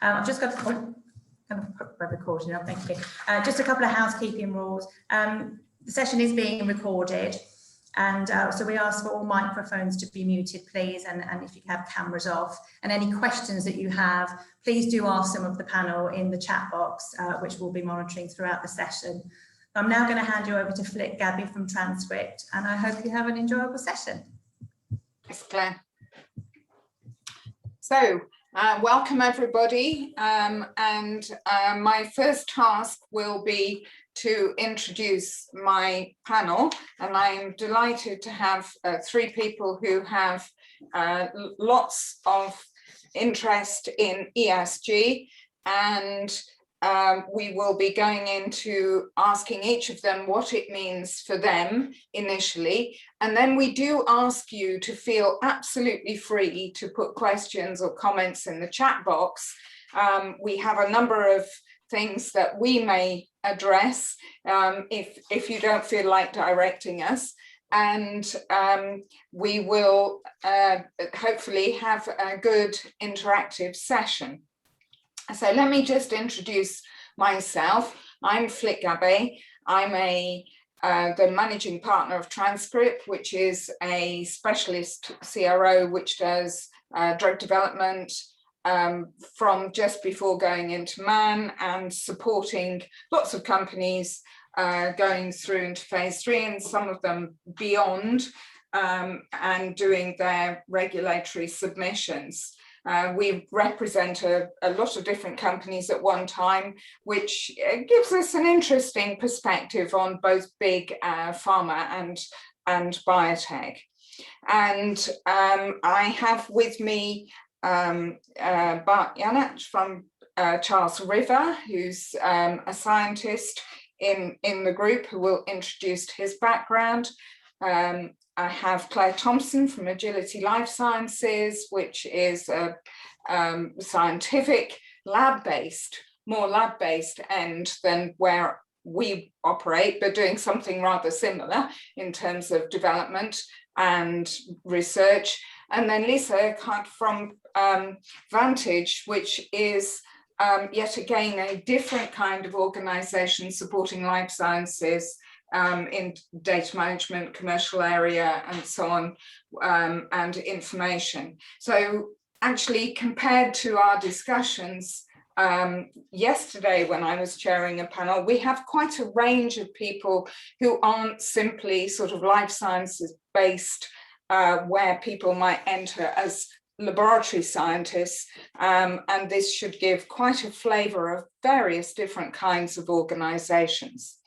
I've just got kind of put my recording up, thank you. Just a couple of housekeeping rules. The session is being recorded, and so we ask for all microphones to be muted, please, and if you have cameras off. And any questions that you have, please do ask some of the panel in the chat box, which we'll be monitoring throughout the session. I'm now going to hand you over to Flick Gabby from Transcript, and I hope you have an enjoyable session. Thanks, Claire. So, welcome everybody, and my first task will be to introduce my panel, and I'm delighted to have three people who have lots of interest in ESG, and we will be going into asking each of them what it means for them initially, and then we do ask you to feel absolutely free to put questions or comments in the chat box. We have a number of things that we may address if you don't feel like directing us, and we will hopefully have a good interactive session. So let me just introduce myself. I'm Flick Gabby. I'm the managing partner of Transcript, which is a specialist CRO which does drug development from just before going into man and supporting lots of companies going through into phase 3 and some of them beyond, and doing their regulatory submissions. We represent a lot of different companies at one time, which gives us an interesting perspective on both big pharma and biotech. And I have with me Bart Janach from Charles River, who's a scientist in the group who will introduce his background. I have Claire Thompson from Agility Life Sciences, which is a scientific lab-based, more lab-based end than where we operate, but doing something rather similar in terms of development and research. And then Lisa Eckhart from Vantage, which is yet again a different kind of organization supporting life sciences in data management, commercial area, and so on, and information. So actually, compared to our discussions yesterday when I was chairing a panel, we have quite a range of people who aren't simply sort of life sciences based, where people might enter as laboratory scientists, and this should give quite a flavor of various different kinds of organizations.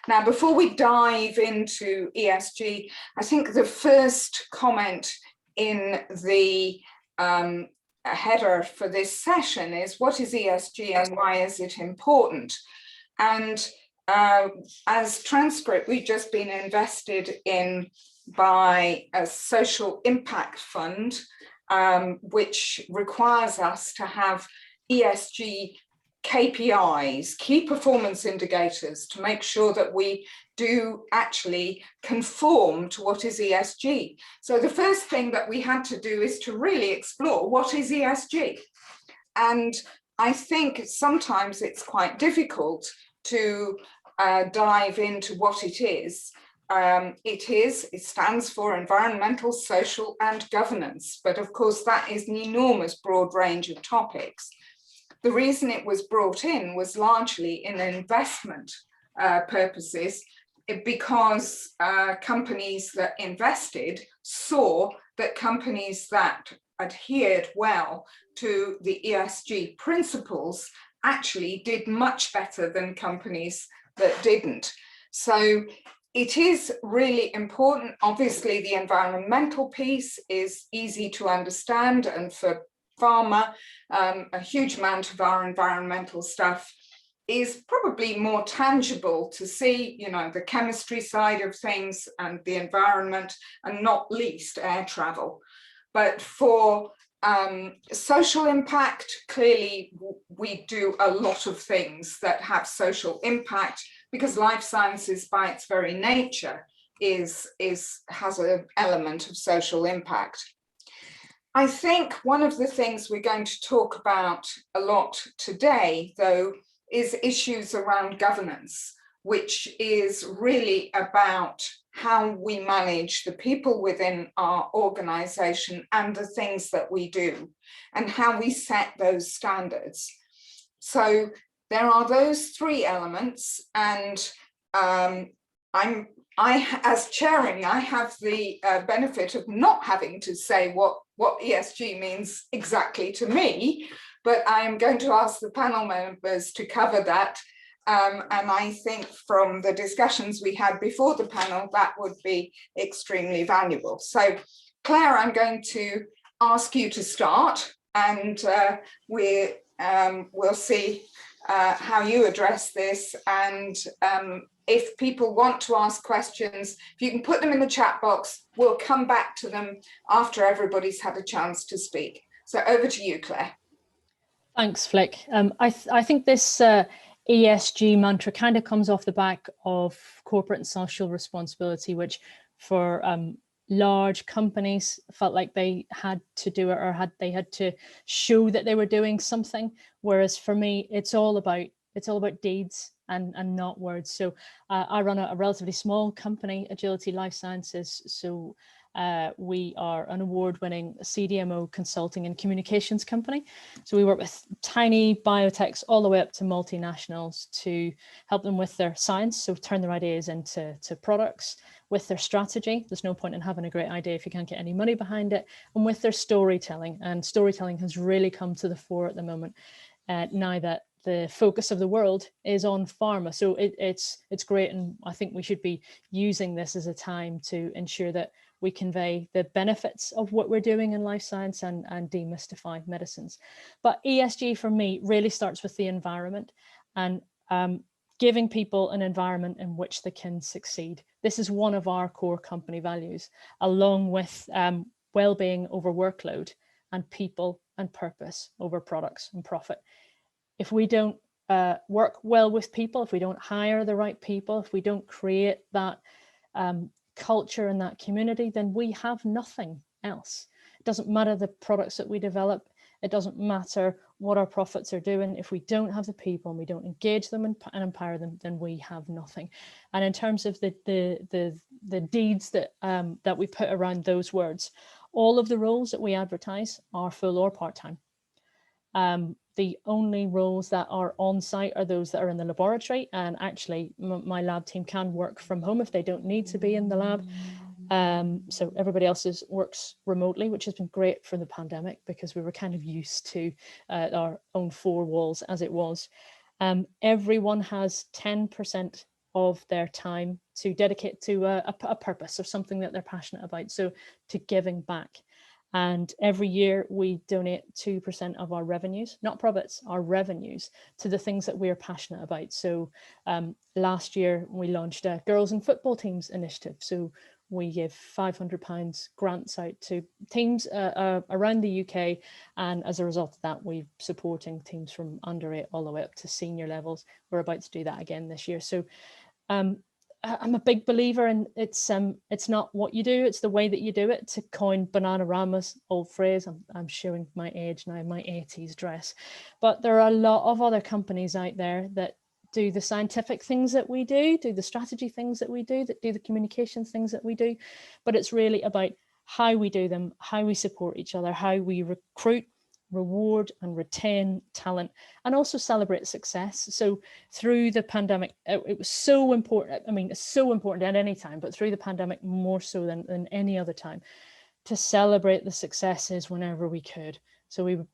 Now, before we dive into ESG, I think the first comment in the header for this session is, what is ESG and why is it important? And as Transcript, we've just been invested in by a social impact fund, which requires us to have ESG KPIs, key performance indicators, to make sure that we do actually conform to what is ESG. So the first thing that we had to do is to really explore what is ESG. And I think sometimes it's quite difficult to dive into what it is. It stands for environmental, social, and governance. But of course, that is an enormous broad range of topics. The reason it was brought in was largely in investment purposes, because companies that invested saw that companies that adhered well to the ESG principles actually did much better than companies that didn't. So it is really important. Obviously, the environmental piece is easy to understand, and for pharma, a huge amount of our environmental stuff is probably more tangible to see, you know, the chemistry side of things and the environment, and not least air travel. But for social impact, clearly we do a lot of things that have social impact, because life sciences by its very nature has an element of social impact. I think one of the things we're going to talk about a lot today, though, is issues around governance, which is really about how we manage the people within our organisation and the things that we do, and how we set those standards. So there are those three elements, and as chairing, I have the benefit of not having to say what ESG means exactly to me, but I am going to ask the panel members to cover that. And I think from the discussions we had before the panel, that would be extremely valuable. So Claire, I'm going to ask you to start, and we'll see how you address this. And if people want to ask questions, if you can put them in the chat box, we'll come back to them after everybody's had a chance to speak. So over to you, Claire. Thanks, Flick. I think this ESG mantra kind of comes off the back of corporate and social responsibility, which for large companies felt like they had to do it, or they had to show that they were doing something. Whereas for me, it's all about deeds and not words. So I run a relatively small company, Agility Life Sciences. So we are an award-winning CDMO consulting and communications company. So we work with tiny biotechs all the way up to multinationals to help them with their science, so turn their ideas into products, with their strategy. There's no point in having a great idea if you can't get any money behind it, and with their storytelling. And storytelling has really come to the fore at the moment, now that the focus of the world is on pharma. So it's great, and I think we should be using this as a time to ensure that we convey the benefits of what we're doing in life science and demystify medicines. But ESG for me really starts with the environment, and giving people an environment in which they can succeed. This is one of our core company values, along with well-being over workload and people and purpose over products and profit. If we don't work well with people, if we don't hire the right people, if we don't create that culture and that community, then we have nothing else. It doesn't matter the products that we develop. It doesn't matter what our profits are doing. If we don't have the people and we don't engage them and empower them, then we have nothing. And in terms of the deeds that that we put around those words, all of the roles that we advertise are full or part-time. The only roles that are on site are those that are in the laboratory, and actually my lab team can work from home if they don't need to be in the lab. So everybody else works remotely, which has been great for the pandemic because we were kind of used to our own four walls as it was. Everyone has 10% of their time to dedicate to a purpose or something that they're passionate about, so to giving back. And every year we donate 2% of our revenues, not profits, our revenues, to the things that we're passionate about. So last year we launched a girls and football teams initiative. So we give £500 grants out to teams around the UK. And as a result of that, we're supporting teams from under 8 all the way up to senior levels. We're about to do that again this year. So I'm a big believer in it's not what you do, it's the way that you do it. To coin Bananarama's old phrase, I'm showing my age now, my 80s dress. But there are a lot of other companies out there that do the scientific things that we do the strategy things that we do, that do the communications things that we do. But it's really about how we do them, how we support each other, how we recruit, reward and retain talent, and also celebrate success. So through the pandemic, it was so important. I mean, it's so important at any time, but through the pandemic more so than any other time, to celebrate the successes whenever we could. So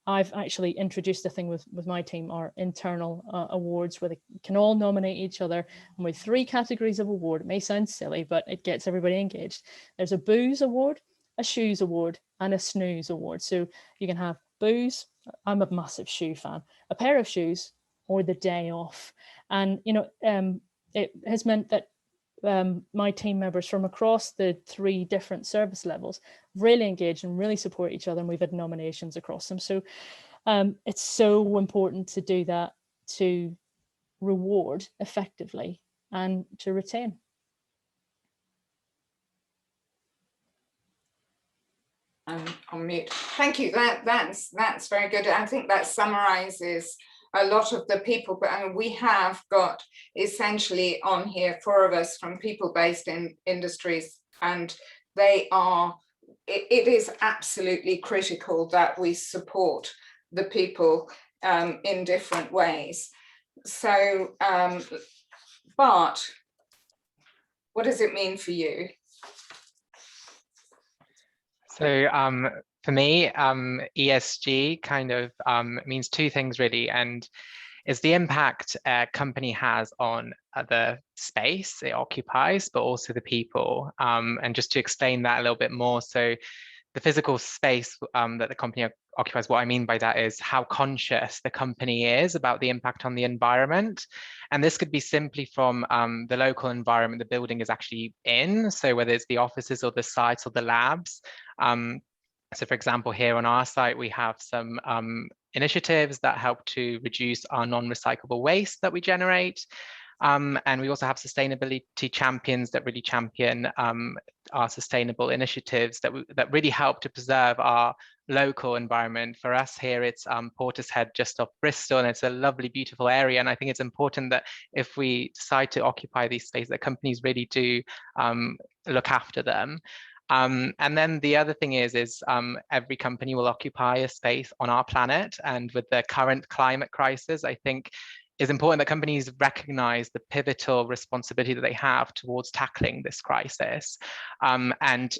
I've actually introduced a thing with my team, our internal awards, where they can all nominate each other, and with 3 categories of award. It may sound silly, but it gets everybody engaged. There's a booze award, a shoes award, and a snooze award. So you can have booze, I'm a massive shoe fan, a pair of shoes, or the day off. And you know, it has meant that my team members from across the 3 different service levels really engage and really support each other, and we've had nominations across them. So it's so important to do that, to reward effectively and to retain. on mute. Thank you. That's very good. I think that summarizes a lot of the people, but we have got essentially on here 4 of us from people-based industries, and they are, it is absolutely critical that we support the people in different ways. So, Bart, what does it mean for you? So for me, ESG kind of means 2 things really, and is the impact a company has on the space it occupies, but also the people. And just to explain that a little bit more, so the physical space that the company occupies, what I mean by that is how conscious the company is about the impact on the environment. And this could be simply from the local environment the building is actually in. So whether it's the offices or the sites or the labs. So for example, here on our site, we have some initiatives that help to reduce our non-recyclable waste that we generate. And we also have sustainability champions that really champion our sustainable initiatives that really help to preserve our local environment. For us here, it's Portishead just off Bristol, and it's a lovely, beautiful area. And I think it's important that if we decide to occupy these spaces, that companies really do look after them. And then the other thing is every company will occupy a space on our planet. And with the current climate crisis, I think it's important that companies recognize the pivotal responsibility that they have towards tackling this crisis. And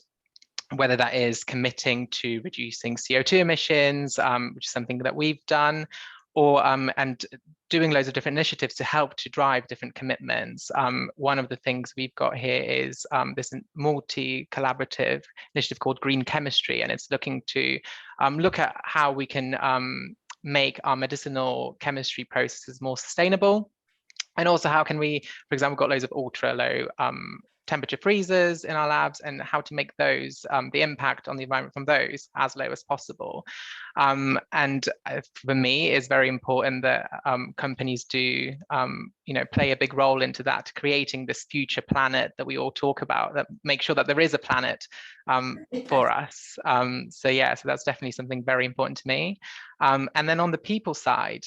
whether that is committing to reducing CO2 emissions, which is something that we've done, or and doing loads of different initiatives to help to drive different commitments. One of the things we've got here is this multi-collaborative initiative called Green Chemistry, and it's looking to look at how we can make our medicinal chemistry processes more sustainable. And also how can we, for example, got loads of ultra low temperature freezers in our labs, and how to make those, the impact on the environment from those as low as possible. And for me, it's very important that companies do, play a big role into that, creating this future planet that we all talk about, that make sure that there is a planet for us. So that's definitely something very important to me. And then on the people side,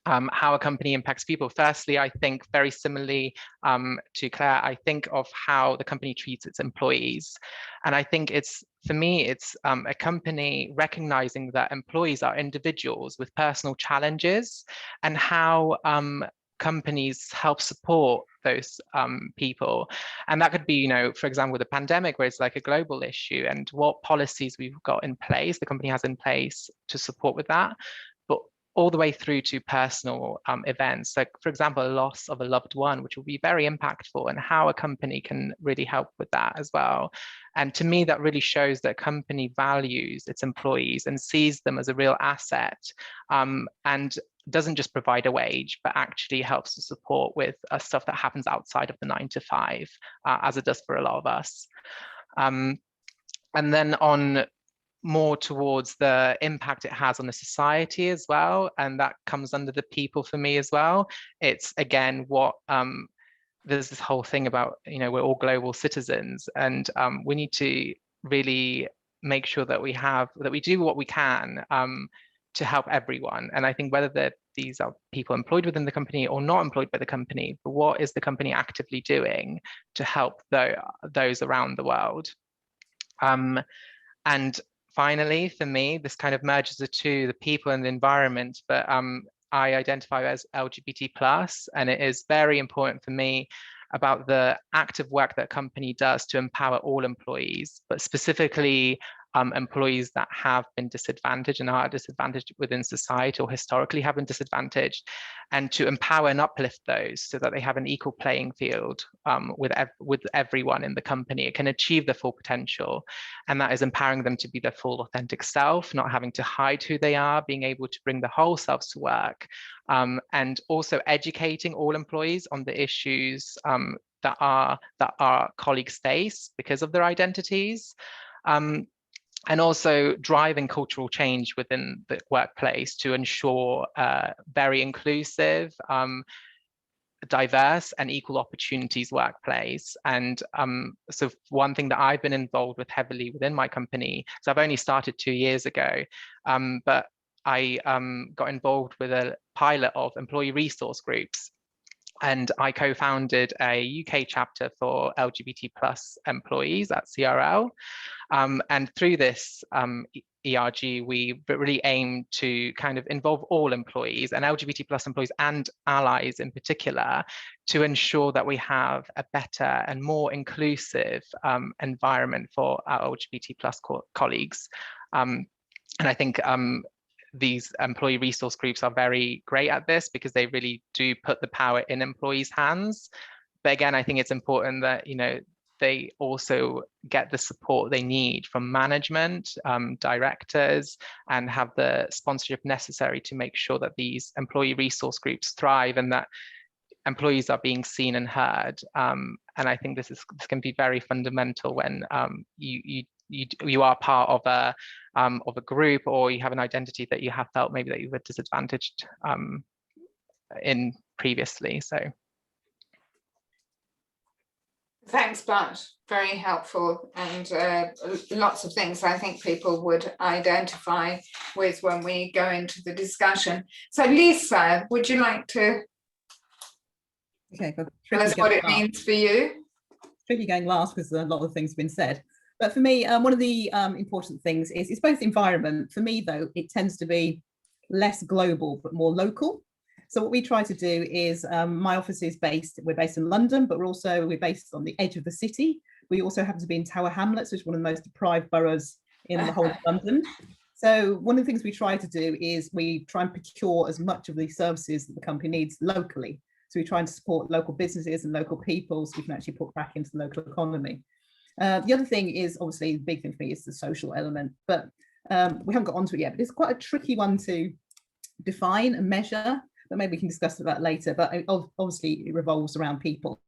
how a company impacts people. Firstly, I think very similarly to Claire, I think of how the company treats its employees. And I think for me, it's a company recognizing that employees are individuals with personal challenges, and how companies help support those people. And that could be, for example, with the pandemic, where it's like a global issue, and what policies we've got in place, the company has in place to support with that. But all the way through to personal events, like for example, a loss of a loved one, which will be very impactful, and how a company can really help with that as well. And to me, that really shows that a company values its employees and sees them as a real asset, and doesn't just provide a wage, but actually helps to support with stuff that happens outside of the 9 to 5, as it does for a lot of us. And then on more towards the impact it has on the society as well, and that comes under the people for me as well. It's again what there's this whole thing about, we're all global citizens, and we need to really make sure that we do what we can to help everyone. And I think whether these are people employed within the company or not employed by the company, but what is the company actively doing to help those around the world? And finally, for me, this kind of merges the two, the people and the environment, but I identify as LGBT+, and it is very important for me about the active work that a company does to empower all employees, but specifically employees that have been disadvantaged and are disadvantaged within society, or historically have been disadvantaged, and to empower and uplift those so that they have an equal playing field with everyone in the company. It can achieve their full potential, and that is empowering them to be their full authentic self, not having to hide who they are, being able to bring the whole selves to work, and also educating all employees on the issues that our colleagues face because of their identities. And also driving cultural change within the workplace to ensure very inclusive, diverse and equal opportunities workplace. And so one thing that I've been involved with heavily within my company, so I've only started 2 years ago, but I got involved with a pilot of employee resource groups. And I co-founded a UK chapter for LGBT plus employees at CRL. And through this ERG, we really aim to kind of involve all employees and LGBT plus employees and allies in particular to ensure that we have a better and more inclusive environment for our LGBT plus colleagues. And I think these employee resource groups are very great at this because they really do put the power in employees' hands. But again, I think it's important that, you know, they also get the support they need from management, directors, and have the sponsorship necessary to make sure that these employee resource groups thrive and that employees are being seen and heard. And I think this can be very fundamental when you are part of a group, or you have an identity that you have felt maybe that you were disadvantaged in previously. So thanks, Bart. Very helpful, and lots of things I think people would identify with when we go into the discussion. So Lisa, would you like to tell us what it means for you? Tricky going last because a lot of things have been said. But for me, one of the important things is it's both environment. For me, though, it tends to be less global, but more local. So what we try to do is my office is we're based in London, but we're based on the edge of the city. We also happen to be in Tower Hamlets, which is one of the most deprived boroughs in the whole of London. So one of the things we try to do is we try and procure as much of the services that the company needs locally. So we try and support local businesses and local people so we can actually put back into the local economy. The other thing is, obviously, the big thing for me is the social element, but we haven't got onto it yet, but it's quite a tricky one to define and measure, but maybe we can discuss that later. But obviously it revolves around people.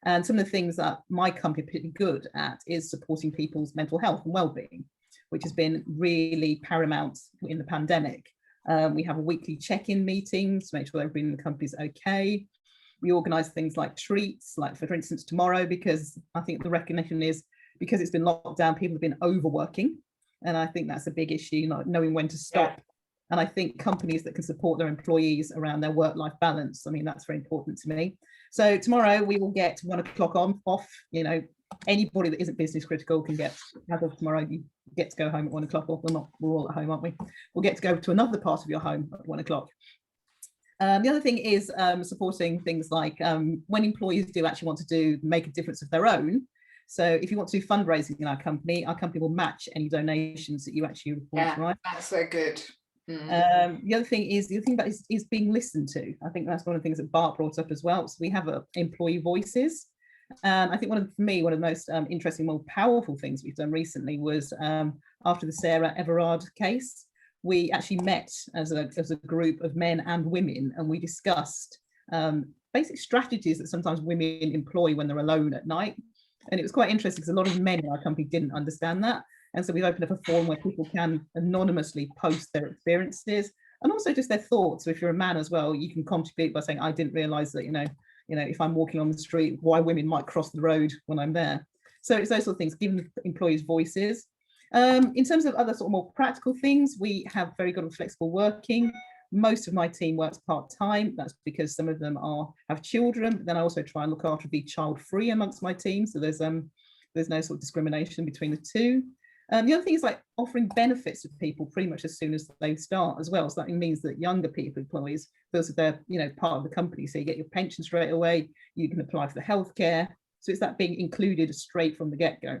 And some of the things that my company is pretty good at is supporting people's mental health and well-being, which has been really paramount in the pandemic. We have a weekly check-in meetings to make sure everybody in the company is okay. We organise things like treats, like for instance tomorrow, because I think the recognition is because it's been locked down, people have been overworking. And I think that's a big issue, not knowing when to stop. Yeah. And I think companies that can support their employees around their work-life balance, I mean, that's very important to me. So tomorrow we will get 1 o'clock off, you know, anybody that isn't business critical can get, as of tomorrow, you get to go home at 1 o'clock, or we're all at home, aren't we? We'll get to go to another part of your home at 1 o'clock. The other thing is supporting things like when employees do actually want to make a difference of their own. So if you want to do fundraising in our company will match any donations that you actually report. Yeah, right? That's so good. The other thing about is being listened to. I think that's one of the things that Bart brought up as well. So we have employee voices. I think one of the most interesting, more powerful things we've done recently was after the Sarah Everard case. We actually met as a group of men and women, and we discussed basic strategies that sometimes women employ when they're alone at night. And it was quite interesting because a lot of men in our company didn't understand that. And so we've opened up a forum where people can anonymously post their experiences and also just their thoughts. So if you're a man as well, you can contribute by saying, I didn't realize that, you know, if I'm walking on the street, why women might cross the road when I'm there. So it's those sort of things, giving employees voices. In terms of other sort of more practical things, we have very good and flexible working. Most of my team works part-time. That's because some of them have children, but then I also try and look after be child-free amongst my team. So there's no sort of discrimination between the two. The other thing is like offering benefits to people pretty much as soon as they start as well. So that means that younger people, employees, feel that they're part of the company. So you get your pension straight away. You can apply for the healthcare. So it's that being included straight from the get-go,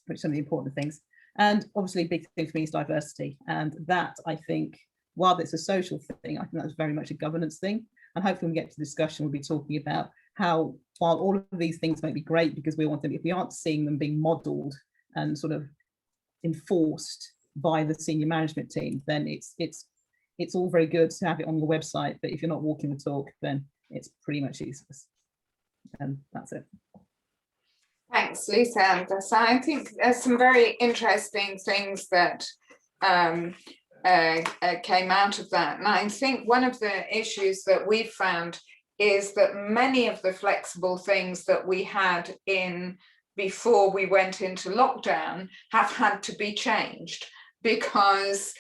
which is some of the important things. And obviously, a big thing for me is diversity. And that, I think, while it's a social thing, I think that's very much a governance thing. And hopefully when we get to the discussion, we'll be talking about how, while all of these things may be great because we want them, if we aren't seeing them being modelled and sort of enforced by the senior management team, then it's all very good to have it on your website. But if you're not walking the talk, then it's pretty much useless. And that's it. Thanks, Lisa. So I think there's some very interesting things that came out of that. And I think one of the issues that we've found is that many of the flexible things that we had in before we went into lockdown have had to be changed, because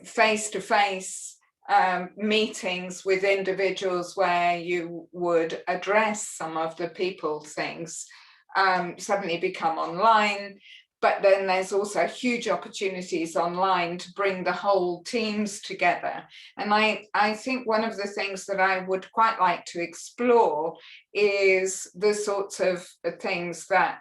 face-to-face meetings with individuals where you would address some of the people things suddenly become online. But then there's also huge opportunities online to bring the whole teams together. And I think one of the things that I would quite like to explore is the sorts of things that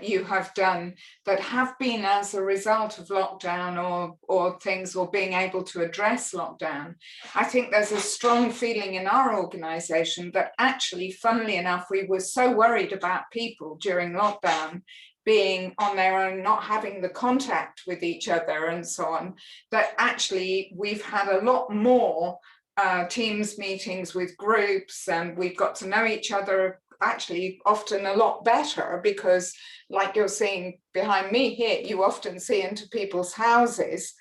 you have done that have been as a result of lockdown or things, or being able to address lockdown. I think there's a strong feeling in our organisation that actually, funnily enough, we were so worried about people during lockdown being on their own, not having the contact with each other and so on, that actually we've had a lot more Teams meetings with groups, and we've got to know each other actually often a lot better, because like you're seeing behind me here, you often see into people's houses.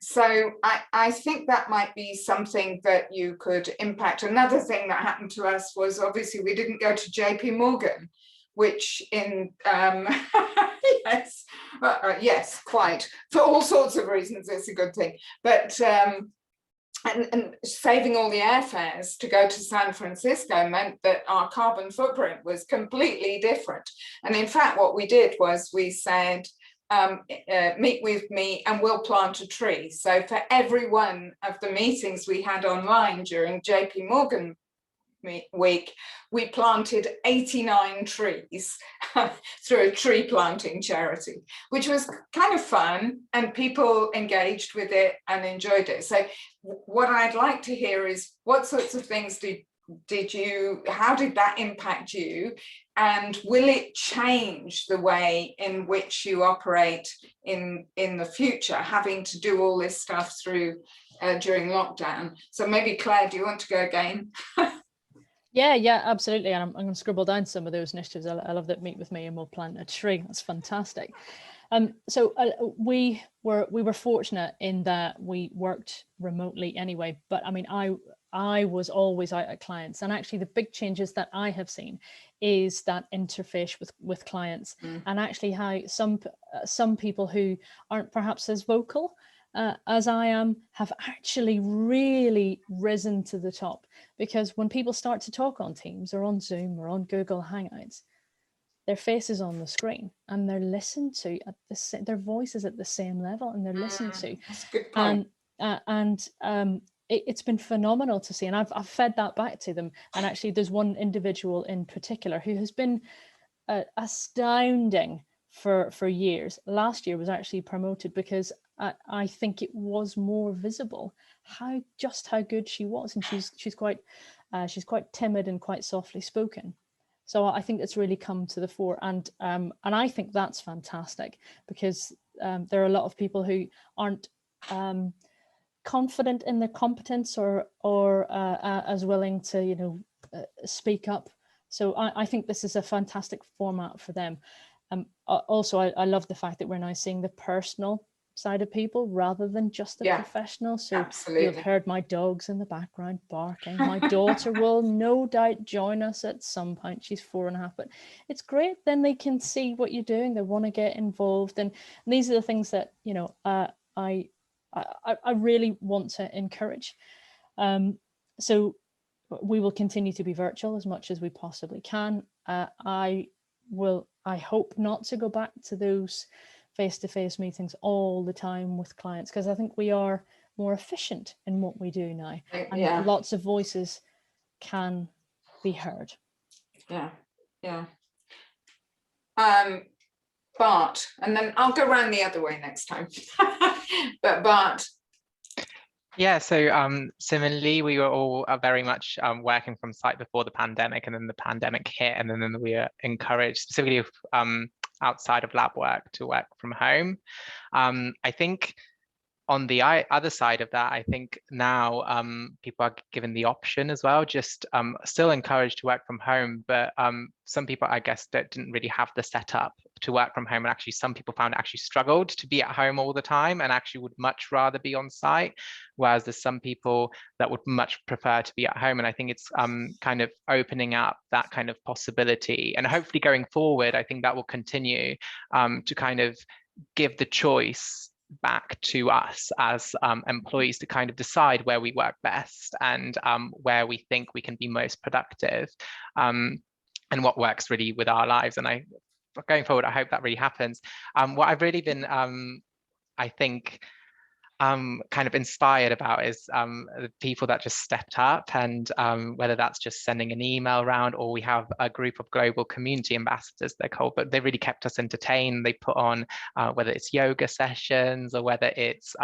So I think that might be something that you could impact. Another thing that happened to us was, obviously we didn't go to JP Morgan, which in yes, quite, for all sorts of reasons it's a good thing, but and saving all the airfares to go to San Francisco meant that our carbon footprint was completely different. And in fact, what we did was we said, meet with me and we'll plant a tree. So for every one of the meetings we had online during JP Morgan week, we planted 89 trees through a tree planting charity, which was kind of fun, and people engaged with it and enjoyed it. So what I'd like to hear is, what sorts of things did you, how did that impact you, and will it change the way in which you operate in the future, having to do all this stuff through during lockdown? So maybe Claire, do you want to go again? Yeah, absolutely. And I'm going to scribble down some of those initiatives. I love that. Meet with me and we'll plant a tree. That's fantastic. So we were fortunate in that we worked remotely anyway. But I mean, I was always out at clients, and actually the big changes that I have seen is that interface with clients, and actually how some people who aren't perhaps as vocal as I am have actually really risen to the top, because when people start to talk on Teams or on Zoom or on Google Hangouts, their face is on the screen and they're listened to at their voice is at the same level, and they're listened to. That's a good point. And it's been phenomenal to see, and I've fed that back to them. And actually there's one individual in particular who has been astounding for years. Last year was actually promoted because I think it was more visible how good she was, and she's quite timid and quite softly spoken. So I think it's really come to the fore, and I think that's fantastic, because there are a lot of people who aren't confident in their competence or as willing to speak up. So I think this is a fantastic format for them. Also, I love the fact that we're now seeing the personal side of people rather than just the professional. So absolutely. You've heard my dogs in the background barking. My daughter will no doubt join us at some point. She's 4.5, but it's great. Then they can see what you're doing. They want to get involved, and these are the things that I really want to encourage. So we will continue to be virtual as much as we possibly can. I hope not to go back to those face-to-face meetings all the time with clients, because I think we are more efficient in what we do now, and lots of voices can be heard. Bart, and then I'll go around the other way next time. But Bart. Yeah, so similarly, we were all very much working from site before the pandemic, and then the pandemic hit, and then we were encouraged, specifically outside of lab work, to work from home. I think on the other side of that, I think now people are given the option as well, just still encouraged to work from home, but some people, I guess, didn't really have the setup to work from home, and actually some people found it actually struggled to be at home all the time and actually would much rather be on site, whereas there's some people that would much prefer to be at home. And I think it's kind of opening up that kind of possibility, and hopefully going forward I think that will continue to kind of give the choice back to us as employees to kind of decide where we work best, and where we think we can be most productive, and what works really with our lives. And going forward, I hope that really happens. What I've really been I think kind of inspired about is the people that just stepped up, and whether that's just sending an email around, or we have a group of global community ambassadors, they're called, but they really kept us entertained. They put on whether it's yoga sessions, or whether it's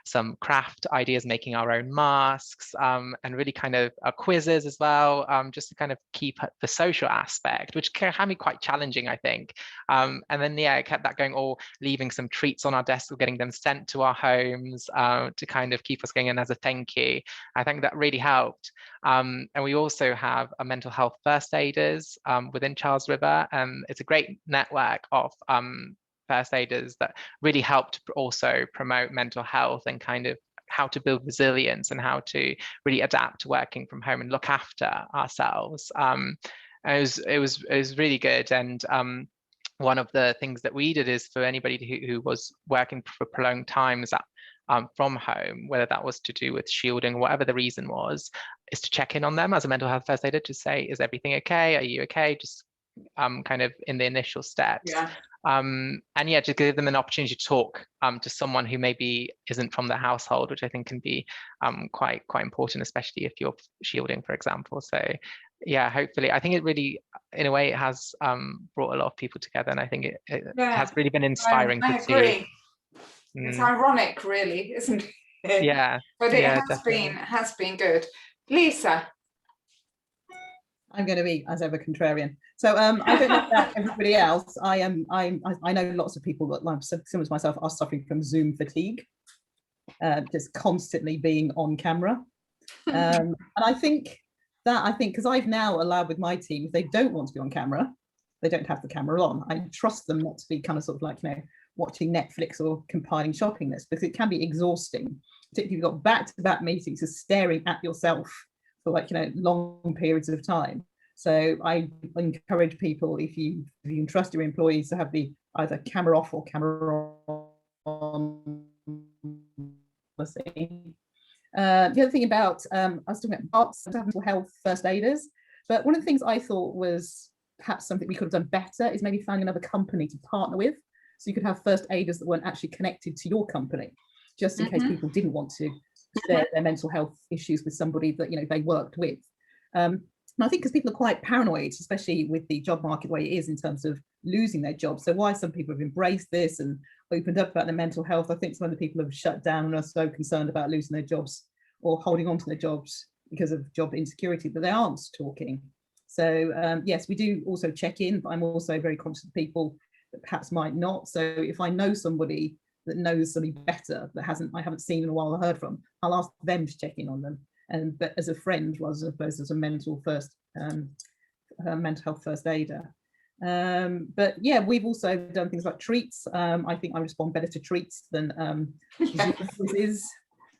some craft ideas, making our own masks, and really kind of quizzes as well, just to kind of keep the social aspect, which can be quite challenging, I think. And then yeah, I kept that going, or leaving some treats on our desk or getting them sent to our home to kind of keep us going in as a thank you. I think that really helped. And we also have a mental health first aiders within Charles River, and it's a great network of first aiders that really helped also promote mental health and kind of how to build resilience and how to really adapt to working from home and look after ourselves. It was really good. And one of the things that we did is for anybody who was working for prolonged times from home, whether that was to do with shielding, whatever the reason was, is to check in on them as a mental health first aider to say, is everything okay? Are you okay? Just kind of in the initial steps. Yeah. And yeah, to give them an opportunity to talk to someone who maybe isn't from the household, which I think can be quite important, especially if you're shielding, for example. So yeah, hopefully, I think it really, in a way, it has brought a lot of people together, and I think it has really been inspiring to see. I agree. It's ironic, really, isn't it? Yeah. But it definitely. has been good. Lisa. I'm going to be, as ever, contrarian. So I don't know about everybody else. I know lots of people that, like similar to myself, are suffering from Zoom fatigue, just constantly being on camera. And I think because I've now allowed with my team, if they don't want to be on camera, they don't have the camera on. I trust them not to be kind of sort of like, watching Netflix or compiling shopping lists, because it can be exhausting, particularly if you've got back-to-back meetings, just staring at yourself for long periods of time. So I encourage people, if you can trust your employees, to have the either camera off or camera on. The other thing about, I was talking about mental health first aiders, but one of the things I thought was perhaps something we could have done better is maybe find another company to partner with. So you could have first aiders that weren't actually connected to your company, just in case people didn't want to share their mental health issues with somebody that they worked with. And I think because people are quite paranoid, especially with the job market the way it is in terms of losing their jobs. So why some people have embraced this and opened up about their mental health, I think some of the people have shut down and are so concerned about losing their jobs or holding on to their jobs because of job insecurity that they aren't talking. So yes, we do also check in, but I'm also very conscious of people that perhaps might not. So if I know somebody that knows somebody better that I haven't seen in a while or heard from, I'll ask them to check in on them. But as a friend, rather opposed as a mental health first aider. But yeah, we've also done things like treats. I think I respond better to treats than quizzes.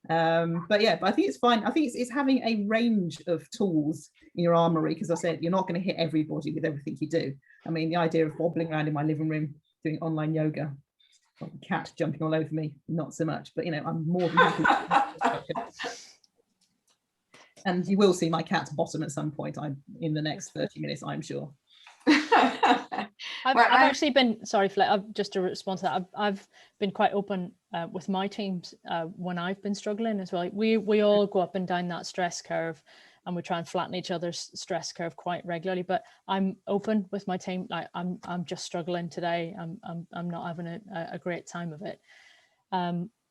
But yeah, but I think it's fine. I think it's having a range of tools in your armory, because I said you're not going to hit everybody with everything you do. I mean, the idea of wobbling around in my living room doing online yoga, cat jumping all over me, not so much. But I'm more than happy. And you will see my cat's bottom at some point. In the next 30 minutes, I'm sure. I've actually been, sorry, Flick, just to respond to that, I've been quite open with my teams when I've been struggling as well. We all go up and down that stress curve, and we try and flatten each other's stress curve quite regularly. But I'm open with my team. Like I'm just struggling today. I'm not having a great time of it.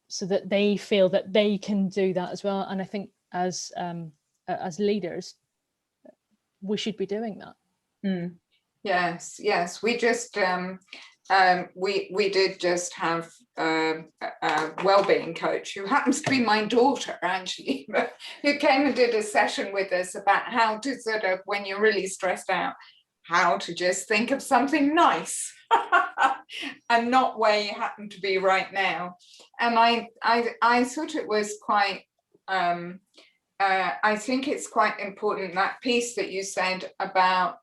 So that they feel that they can do that as well. And I think as leaders, we should be doing that. Mm. Yes. We just we did just have a well-being coach who happens to be my daughter, actually, who came and did a session with us about how to sort of, when you're really stressed out, how to just think of something nice and not where you happen to be right now. And I thought it was quite, I think it's quite important, that piece that you said about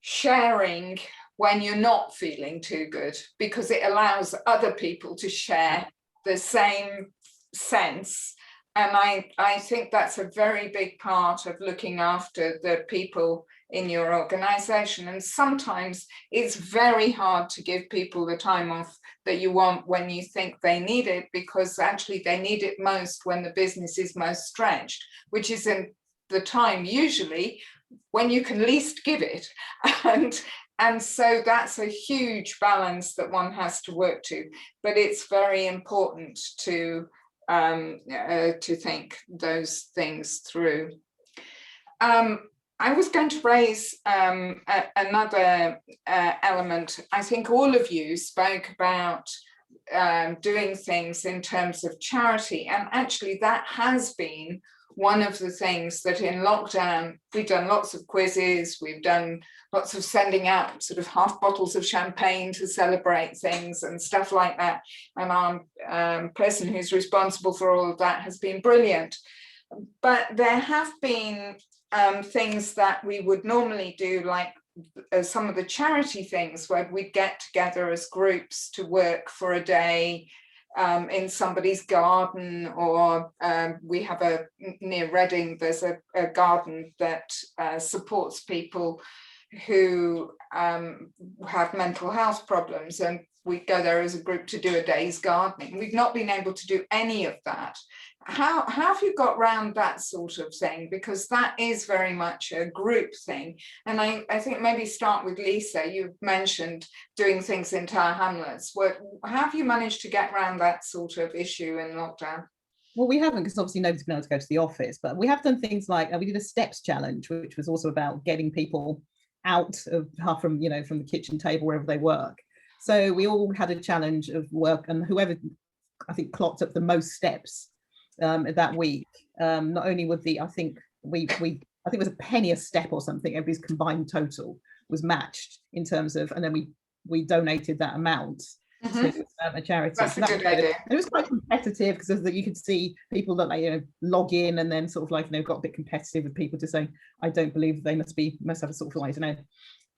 sharing when you're not feeling too good, because it allows other people to share the same sense. And I think that's a very big part of looking after the people in your organization. And sometimes it's very hard to give people the time off that you want when you think they need it, because actually they need it most when the business is most stretched, which is in the time usually when you can least give it. And so that's a huge balance that one has to work to, but it's very important to think those things through. I was going to raise another element. I think all of you spoke about doing things in terms of charity, and actually that has been one of the things that in lockdown, we've done lots of quizzes, we've done lots of sending out sort of half bottles of champagne to celebrate things and stuff like that. And our person who's responsible for all of that has been brilliant. But there have been things that we would normally do, like some of the charity things where we'd get together as groups to work for a day in somebody's garden, or we have near Reading, there's a garden that supports people who have mental health problems, and we go there as a group to do a day's gardening. We've not been able to do any of that. How have you got around that sort of thing? Because that is very much a group thing. And I think maybe start with Lisa. You've mentioned doing things in Tower Hamlets. How have you managed to get around that sort of issue in lockdown? Well, we haven't, because obviously nobody's been able to go to the office, but we have done things like we did a steps challenge, which was also about getting people out of from the kitchen table wherever they work. So we all had a challenge of work, and whoever I think clocked up the most steps that week, not only with I think it was a penny a step or something, everybody's combined total was matched in terms of, and then we donated that amount to a charity. That's a good idea. And it was quite competitive, because you could see people that log in and then sort of got a bit competitive with people just saying, I don't believe they must have a sort of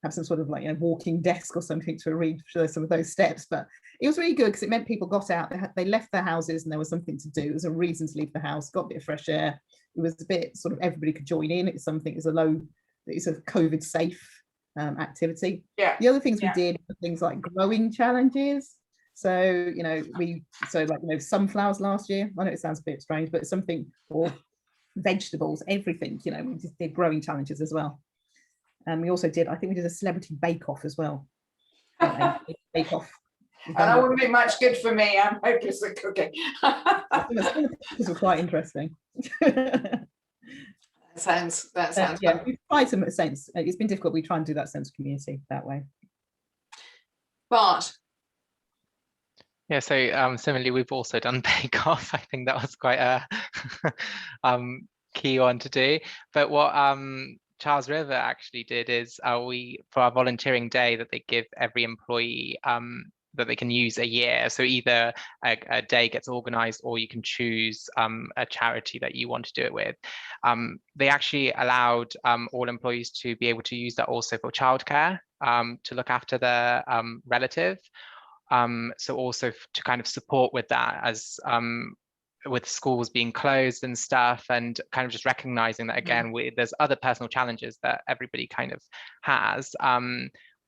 have some sort of walking desk or something to read some of those steps. But it was really good, because it meant people got out, they left their houses and there was something to do. It was a reason to leave the house, got a bit of fresh air. It was a bit sort of, everybody could join in. It's a COVID safe activity. Yeah. The other things we did were things like growing challenges. So sunflowers last year, I know it sounds a bit strange, but something, or vegetables, everything, we just did growing challenges as well. And we also did, I think we did a celebrity bake-off as well. Bake-off. And that wouldn't be much good for me. I'm hopeless at cooking. This was quite interesting. That sounds yeah, we've tried some sense. It's been difficult. We try and do that sense of community that way. But yeah, so similarly, we've also done Bake Off. I think that was quite a key one to do. But what Charles River actually did is for our volunteering day that they give every employee that they can use a year. So either a day gets organized, or you can choose a charity that you want to do it with. They actually allowed all employees to be able to use that also for childcare, to look after their relative. So also to kind of support with that, as with schools being closed and stuff, and kind of just recognizing that again, there's other personal challenges that everybody kind of has.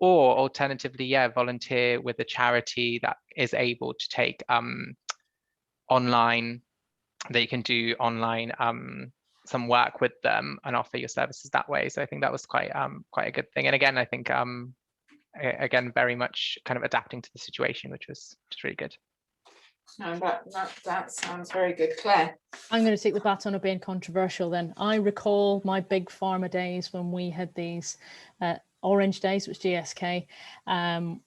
Or alternatively, volunteer with a charity that is able to take online, that you can do online some work with them and offer your services that way. So I think that was quite a good thing. And again, I think again, very much kind of adapting to the situation, which was just really good. No, that sounds very good. Claire? I'm going to take the baton of being controversial then. I recall my big pharma days when we had these orange days, which GSK,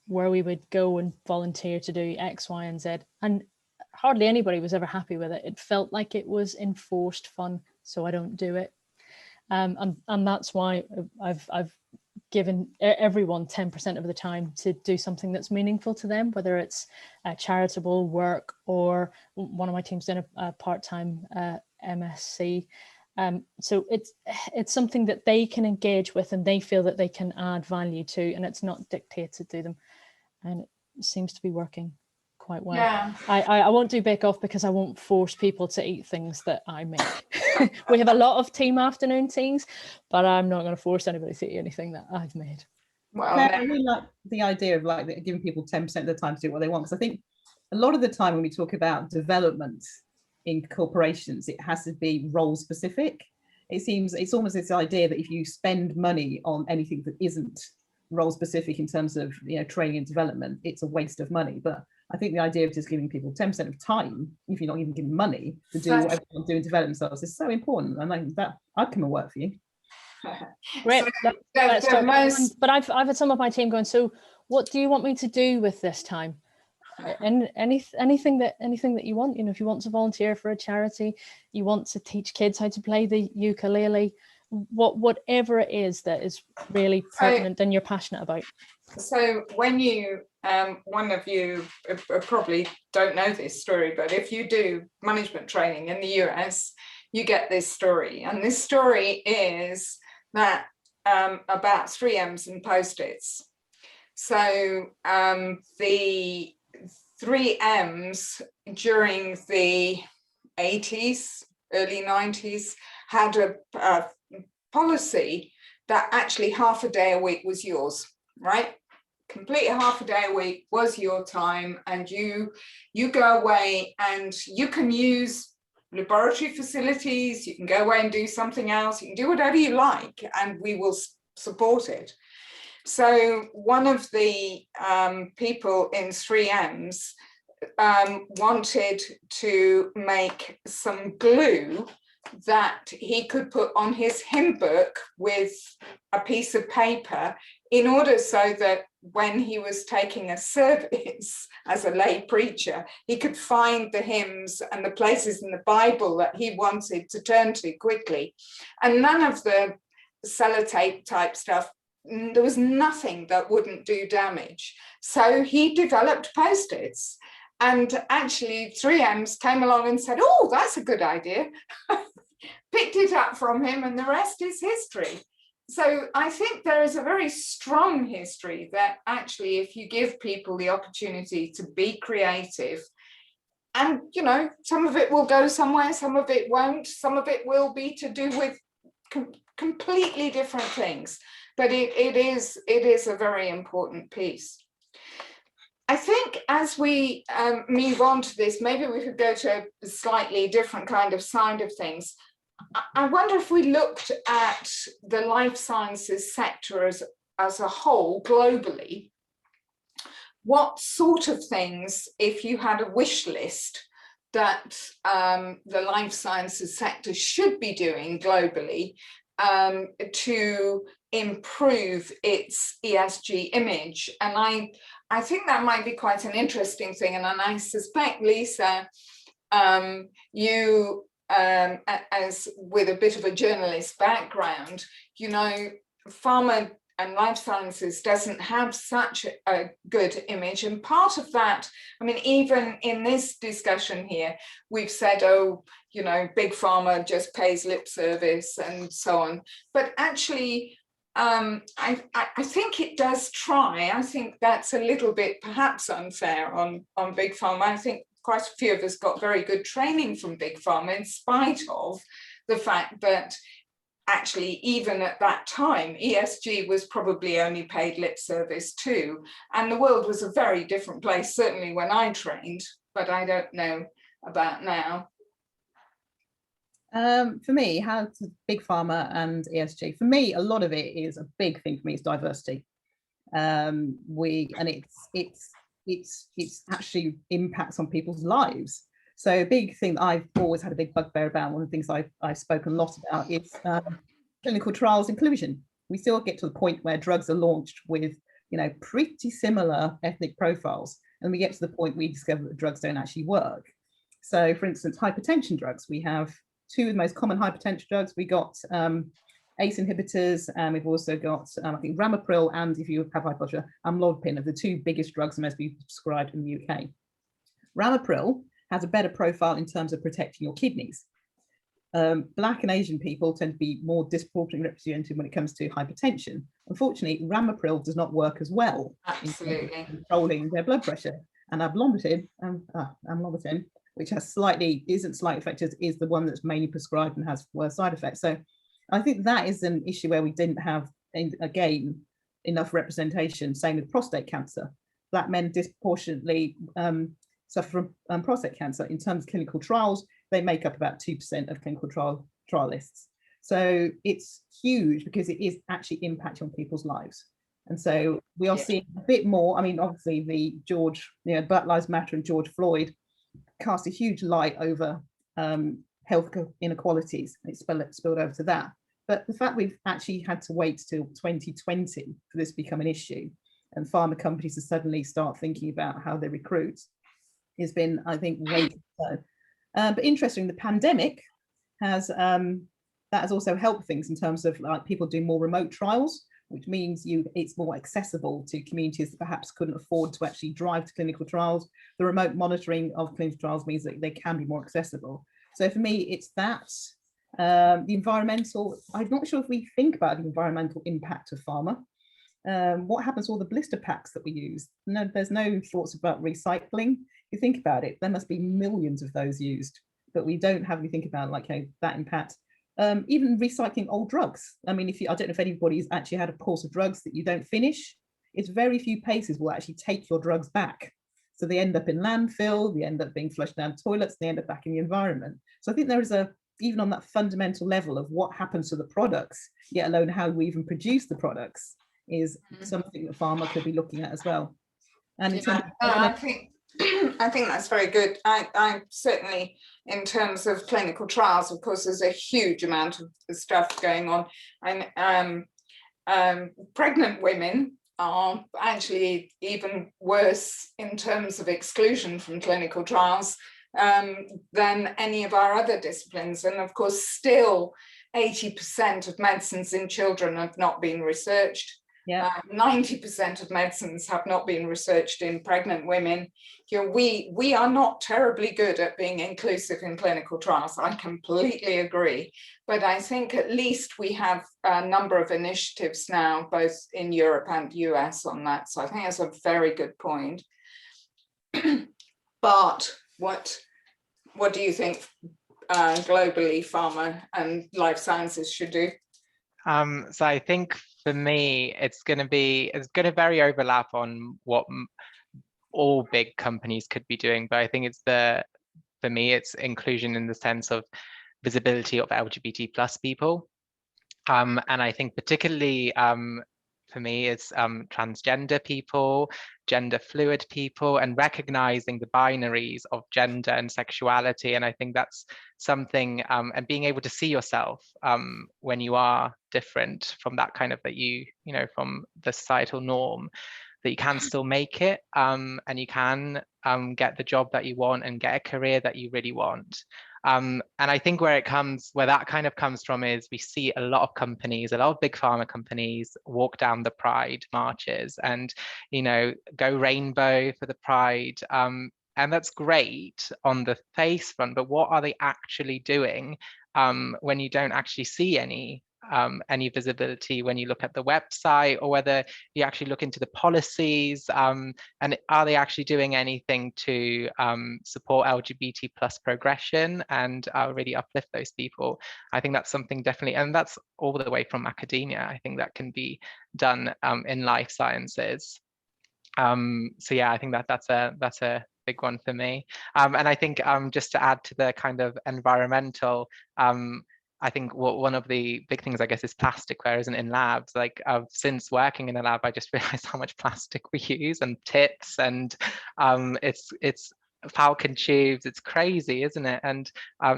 where we would go and volunteer to do X, Y, and Z. And hardly anybody was ever happy with it. It felt like it was enforced fun, so I don't do it. And that's why I've given everyone 10% of the time to do something that's meaningful to them, whether it's charitable work or one of my team's doing a part-time MSc. So it's something that they can engage with and they feel that they can add value to, and it's not dictated to them. And it seems to be working quite well. Yeah. I won't do Bake Off because I won't force people to eat things that I make. We have a lot of team afternoon teas, but I'm not going to force anybody to eat anything that I've made. Well, I really like the idea of like giving people 10% of the time to do what they want, because I think a lot of the time when we talk about development in corporations, it has to be role specific. It seems it's almost this idea that if you spend money on anything that isn't role specific in terms of, you know, training and development, it's a waste of money. But I think the idea of just giving people 10% of time, if you're not even giving money, to do whatever they want to do and develop themselves is so important. And like that, I'd come and work for you. Great. So But I've had some of my team going, so what do you want me to do with this time? And anything that you want, you know, if you want to volunteer for a charity, you want to teach kids how to play the ukulele, whatever it is that is really pertinent and you're passionate about. So when you, one of you probably don't know this story, but if you do management training in the US, you get this story. And this story is that about 3Ms and Post-its. So the 3Ms during the 80s, early 90s, had a policy that actually half a day a week was yours, right? Complete half a day a week was your time, and you go away and you can use laboratory facilities, you can go away and do something else, you can do whatever you like, and we will support it. So one of the people in 3Ms wanted to make some glue that he could put on his hymn book with a piece of paper, in order so that when he was taking a service as a lay preacher, he could find the hymns and the places in the Bible that he wanted to turn to quickly. And none of the sellotape type stuff, there was nothing that wouldn't do damage. So he developed Post-its. And actually 3Ms came along and said, oh, that's a good idea. Picked it up from him, and the rest is history. So I think there is a very strong history that actually, if you give people the opportunity to be creative, and, you know, some of it will go somewhere, some of it won't, some of it will be to do with completely different things. But it is a very important piece. I think as we move on to this, maybe we could go to a slightly different kind of side of things. I wonder if we looked at the life sciences sector as a whole globally, what sort of things, if you had a wish list that the life sciences sector should be doing globally to improve its ESG image? And I think that might be quite an interesting thing. And I suspect, Lisa, you, as with a bit of a journalist background, you know, pharma and life sciences doesn't have such a good image. And part of that, I mean, even in this discussion here, we've said, oh, you know, big pharma just pays lip service and so on. But actually, I think it does try. I think that's a little bit perhaps unfair on big pharma. I think quite a few of us got very good training from big pharma, in spite of the fact that actually, even at that time, ESG was probably only paid lip service to, and the world was a very different place, certainly when I trained, but I don't know about now. For me, how to big pharma and ESG, for me, a lot of it is a big thing for me is diversity. It's actually impacts on people's lives. So a big thing that I've always had a big bugbear about, one of the things I've spoken a lot about, is clinical trials inclusion. We still get to the point where drugs are launched with, you know, pretty similar ethnic profiles, and we get to the point we discover that drugs don't actually work. So for instance, hypertension drugs, we have two of the most common hypertension drugs. We got ACE inhibitors, and we've also got, I think, ramipril, and if you have high blood pressure, amlodipine are the two biggest drugs most people prescribed in the UK. Ramipril has a better profile in terms of protecting your kidneys. Black and Asian people tend to be more disproportionately represented when it comes to hypertension. Unfortunately, ramipril does not work as well in controlling their blood pressure. And amlodipine, which has isn't slightly effective, is the one that's mainly prescribed and has worse side effects. So I think that is an issue where we didn't have, again, enough representation. Same with prostate cancer. Black men disproportionately suffer from prostate cancer. In terms of clinical trials, they make up about 2% of clinical trialists. So it's huge because it is actually impacting on people's lives. And so we are seeing a bit more. I mean, obviously the Black Lives Matter and George Floyd cast a huge light over health inequalities. It spilled over to that. But the fact we've actually had to wait till 2020 for this to become an issue, and pharma companies to suddenly start thinking about how they recruit, has been, I think, way too slow. But interesting, the pandemic has that has also helped things in terms of like people doing more remote trials, which means it's more accessible to communities that perhaps couldn't afford to actually drive to clinical trials. The remote monitoring of clinical trials means that they can be more accessible. So for me, it's that. The environmental, I'm not sure if we think about the environmental impact of pharma. What happens to all the blister packs that we use? No, there's no thoughts about recycling. If you think about it, there must be millions of those used, but we don't have anything about like that impact. Even recycling old drugs. I mean, I don't know if anybody's actually had a course of drugs that you don't finish. It's very few places will actually take your drugs back. So they end up in landfill, they end up being flushed down toilets, they end up back in the environment. So I think there is even on that fundamental level of what happens to the products, yet alone how we even produce the products, is something that pharma could be looking at as well. And I think that's very good. I certainly, in terms of clinical trials, of course, there's a huge amount of stuff going on, and pregnant women are actually even worse in terms of exclusion from clinical trials than any of our other disciplines. And of course, still 80% of medicines in children have not been researched. 90% of medicines have not been researched in pregnant women. We are not terribly good at being inclusive in clinical trials. I completely agree. But I think at least we have a number of initiatives now, both in Europe and US on that. So I think that's a very good point. But what do you think globally pharma and life sciences should do? So I think for me, it's going to very overlap on what all big companies could be doing. But I think for me, it's inclusion in the sense of visibility of LGBT plus people. And I think particularly for me, it's transgender people, gender fluid people, and recognizing the binaries of gender and sexuality. And I think that's something, and being able to see yourself when you are different from that kind of from the societal norm, that you can still make it, and you can get the job that you want and get a career that you really want. And I think where that kind of comes from is we see a lot of companies, a lot of big pharma companies walk down the Pride marches and, go rainbow for the Pride. And that's great on the face front, but what are they actually doing when you don't actually see any visibility when you look at the website, or whether you actually look into the policies, and are they actually doing anything to support LGBT plus progression and really uplift those people? I think that's something definitely, and that's all the way from academia. I think that can be done in life sciences. So yeah, I think that's a big one for me. And I think just to add to the kind of environmental, I think one of the big things, I guess, is plasticware, isn't it, in labs? Like since working in a lab, I just realized how much plastic we use, and tips, and it's Falcon tubes. It's crazy, isn't it? And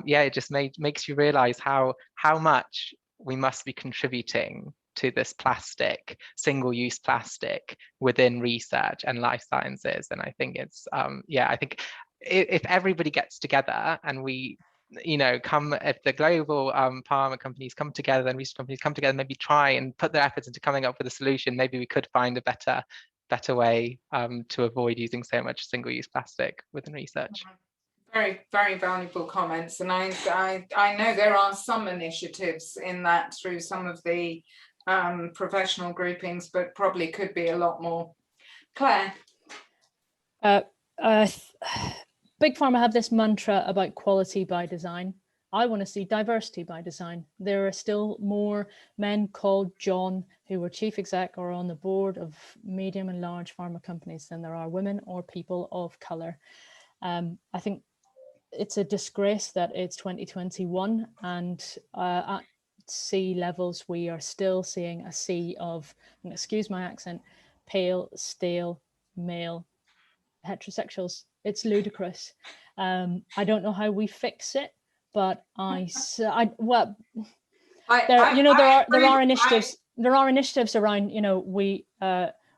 yeah, it just makes you realize how much we must be contributing to this plastic, single-use plastic within research and life sciences. And I think it's I think if everybody gets together and we you know, if the global pharma companies come together and research companies come together, maybe try and put their efforts into coming up with a solution, maybe we could find a better way to avoid using so much single-use plastic within research. Very, very valuable comments, and I know there are some initiatives in that through some of the professional groupings, but probably could be a lot more. Claire? Big Pharma have this mantra about quality by design. I want to see diversity by design. There are still more men called John who were chief exec or on the board of medium and large pharma companies than there are women or people of colour. I think it's a disgrace that it's 2021 and at sea levels we are still seeing a sea of, and excuse my accent, pale, stale, male heterosexuals. It's ludicrous. I don't know how we fix it, but there are initiatives. There are initiatives around, you know, we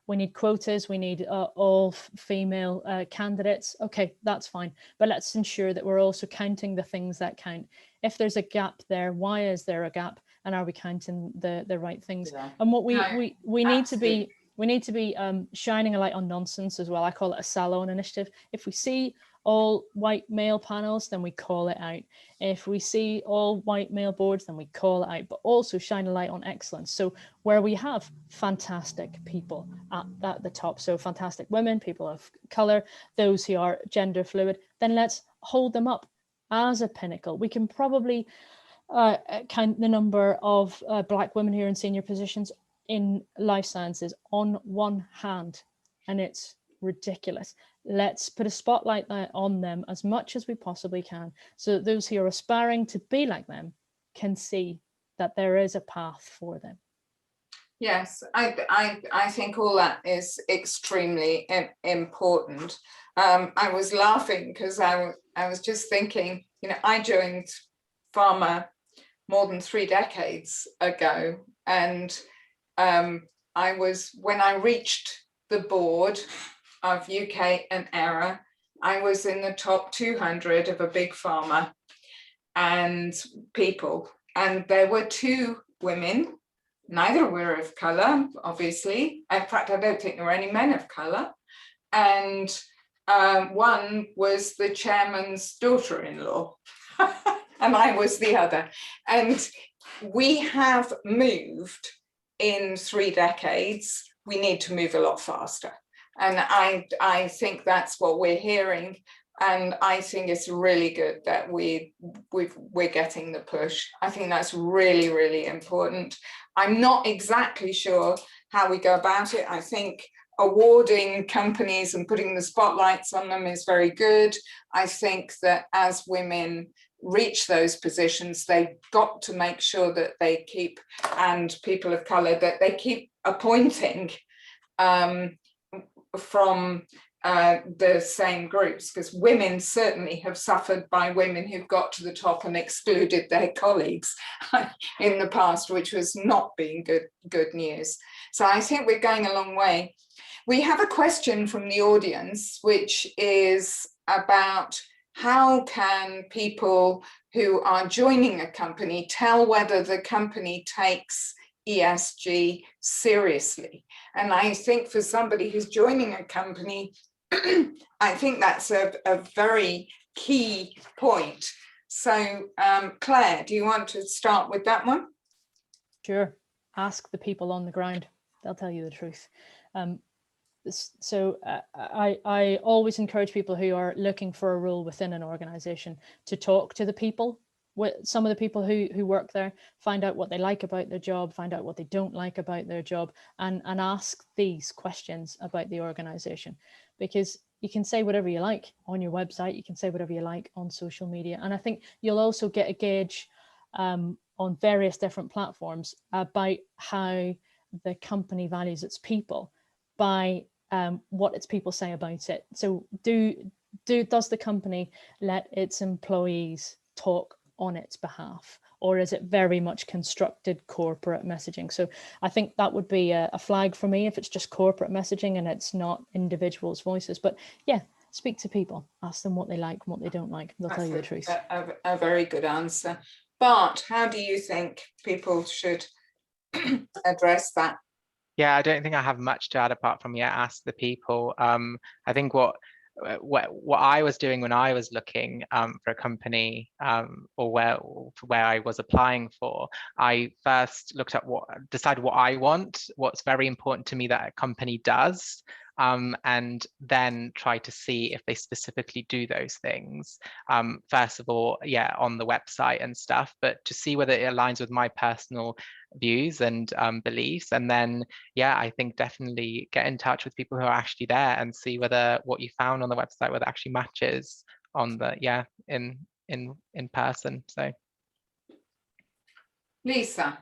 need quotas, we need all female candidates. Okay, that's fine, but let's ensure that we're also counting the things that count. If there's a gap there, why is there a gap, and are we counting the right things? Yeah. And what we need to be. We need to be shining a light on nonsense as well. I call it a salon initiative. If we see all white male panels, then we call it out. If we see all white male boards, then we call it out, but also shine a light on excellence. So where we have fantastic people at the top, so fantastic women, people of colour, those who are gender fluid, then let's hold them up as a pinnacle. We can probably count the number of Black women here in senior positions in life sciences on one hand, and it's ridiculous. Let's put a spotlight on them as much as we possibly can, so that those who are aspiring to be like them can see that there is a path for them. Yes, I think all that is extremely important. I was laughing because I was just thinking, you know, I joined pharma more than 3 decades ago, and when I reached the board of UK and ERA, I was in the top 200 of a big pharma and people, and there were 2 women, neither were of colour, obviously. In fact, I don't think there were any men of colour, and one was the chairman's daughter-in-law, and I was the other. And we have moved in 3 decades. We need to move a lot faster, and I think that's what we're hearing, and I think it's really good that we're getting the push. I think that's really, really important. I'm not exactly sure how we go about it. I think awarding companies and putting the spotlights on them is very good. I think that as women reach those positions, they've got to make sure that they keep, and people of colour, that they keep appointing from the same groups, because women certainly have suffered by women who've got to the top and excluded their colleagues in the past, which was not being good news. So I think we're going a long way. We have a question from the audience, which is about how can people who are joining a company tell whether the company takes ESG seriously? And I think for somebody who's joining a company, I think that's a very key point. So Claire, do you want to start with that one? Sure. Ask the people on the ground. They'll tell you the truth. I always encourage people who are looking for a role within an organization to talk to the people, with some of the people who work there, find out what they like about their job, find out what they don't like about their job, and ask these questions about the organization. Because you can say whatever you like on your website, you can say whatever you like on social media, and I think you'll also get a gauge on various different platforms about how the company values its people by what its people say about it. So does the company let its employees talk on its behalf, or is it very much constructed corporate messaging? So I think that would be a flag for me if it's just corporate messaging and it's not individuals' voices. But yeah, speak to people, ask them what they like and what they don't like. They'll tell you the truth. A very good answer. But how do you think people should address that? Yeah, I don't think I have much to add apart from ask the people. I think what I was doing when I was looking for a company or where I was applying for, I first looked at decide what I want, what's very important to me that a company does, and then try to see if they specifically do those things. First of all, on the website and stuff, but to see whether it aligns with my personal views and beliefs. And then, I think definitely get in touch with people who are actually there and see whether what you found on the website, whether it actually matches on the, in person. So. Lisa.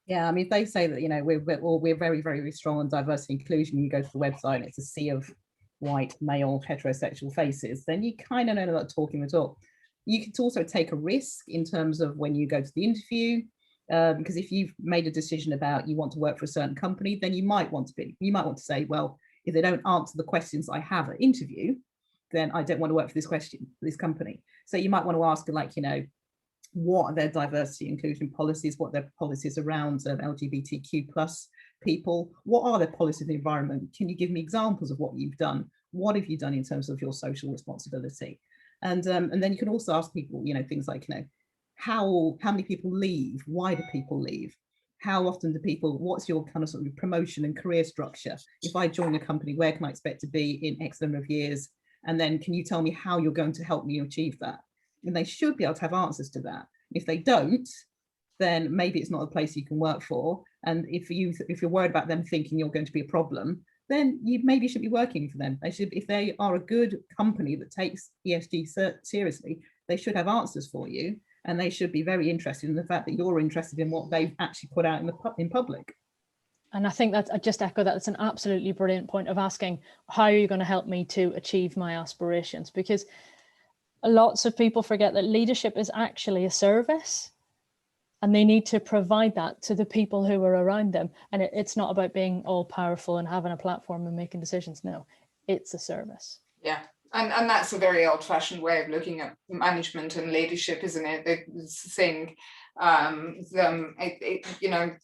Yeah, I mean, they say that, we're very, very strong on diversity and inclusion. You go to the website and it's a sea of white, male, heterosexual faces, then you kind of know they're not talking the talk. You can also take a risk in terms of when you go to the interview, because if you've made a decision about you want to work for a certain company, then you might want to say, well, if they don't answer the questions I have at interview, then I don't want to work for this company. So you might want to ask, like, what are their diversity inclusion policies, what are their policies around LGBTQ plus people, what are their policies in the environment, can you give me examples of what you've done, what have you done in terms of your social responsibility, and then you can also ask people things like how many people leave, why do people leave, how often do people, what's your kind of sort of promotion and career structure, if I join a company, where can I expect to be in X number of years, and then can you tell me how you're going to help me achieve that? And they should be able to have answers to that. If they don't, then maybe it's not a place you can work for. And if you're worried about them thinking you're going to be a problem, then you maybe should be working for them. They should, if they are a good company that takes ESG seriously, they should have answers for you, and they should be very interested in the fact that you're interested in what they've actually put out in public. And I think that I just echo that. It's an absolutely brilliant point of asking, how are you going to help me to achieve my aspirations? Because lots of people forget that leadership is actually a service, and they need to provide that to the people who are around them. And it's not about being all powerful and having a platform and making decisions. No, it's a service. Yeah. And that's a very old-fashioned way of looking at management and leadership, isn't it? The thing,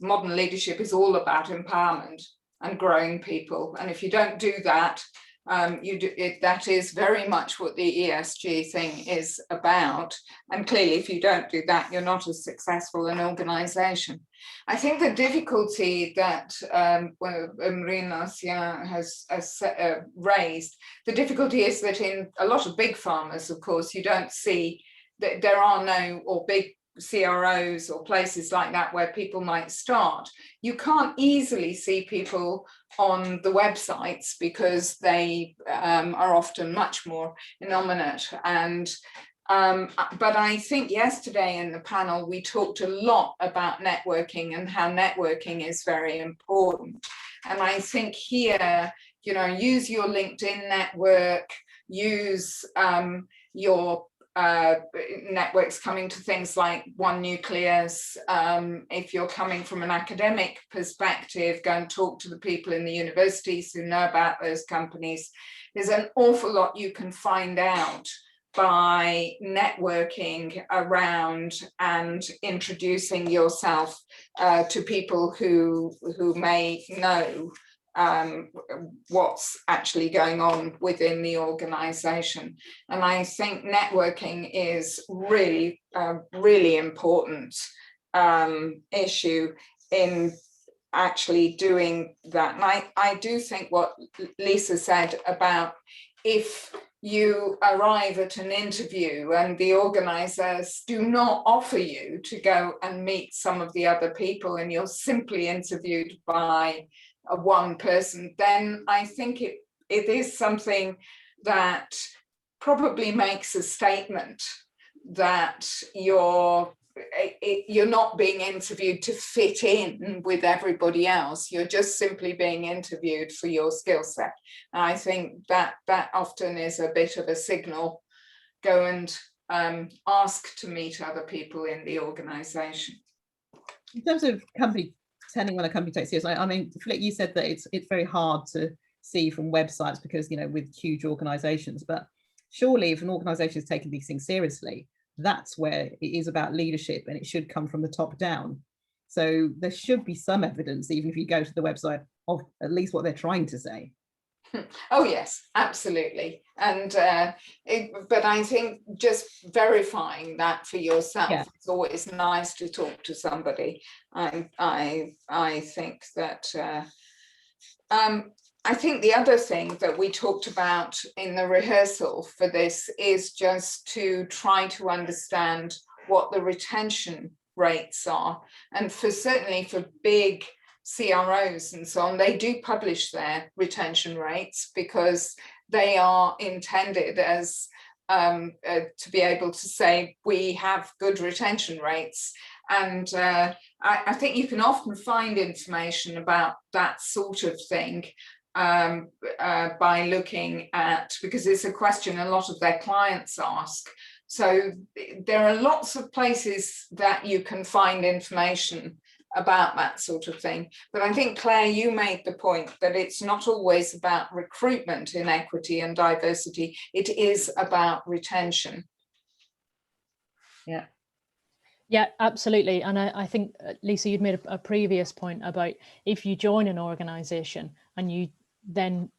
modern leadership is all about empowerment and growing people. And if you don't do that, that is very much what the ESG thing is about. And clearly, if you don't do that, you're not as successful an organization. I think the difficulty that Marina has raised, the difficulty is that in a lot of big pharmas, of course, you don't see that there are no, or big CROs or places like that where people might start. You can't easily see people on the websites because they are often much more anonymous. And but I think yesterday in the panel we talked a lot about networking and how networking is very important. And I think here, use your LinkedIn network, use your networks coming to things like One Nucleus. If you're coming from an academic perspective, go and talk to the people in the universities who know about those companies. There's an awful lot you can find out by networking around and introducing yourself to people who may know what's actually going on within the organization. And I think networking is really, really important issue in actually doing that. And I do think what Lisa said about if you arrive at an interview and the organizers do not offer you to go and meet some of the other people and you're simply interviewed by one person, then I think it is something that probably makes a statement that you're not being interviewed to fit in with everybody else. You're just simply being interviewed for your skill set. And I think that often is a bit of a signal. Go and ask to meet other people in the organization. In terms of company, telling when a company takes serious, I mean, Flick, you said that it's very hard to see from websites, because, you know, with huge organizations. But surely if an organization is taking these things seriously, that's where it is about leadership, and it should come from the top down. So there should be some evidence, even if you go to the website, of at least what they're trying to say. Oh yes, absolutely. And but I think just verifying that for yourself, Yeah. it's always nice to talk to somebody. I think that I think the other thing that we talked about in the rehearsal for this is just to try to understand what the retention rates are. And certainly for big CROs and so on, they do publish their retention rates because they are intended as to be able to say we have good retention rates. And I think you can often find information about that sort of thing by looking at, because it's a question a lot of their clients ask. So there are lots of places that you can find information about that sort of thing. But I think, Claire, you made the point that it's not always about recruitment in equity and diversity. It is about retention. Yeah. Yeah, absolutely. And I think, Lisa, you'd made a previous point about if you join an organization and you then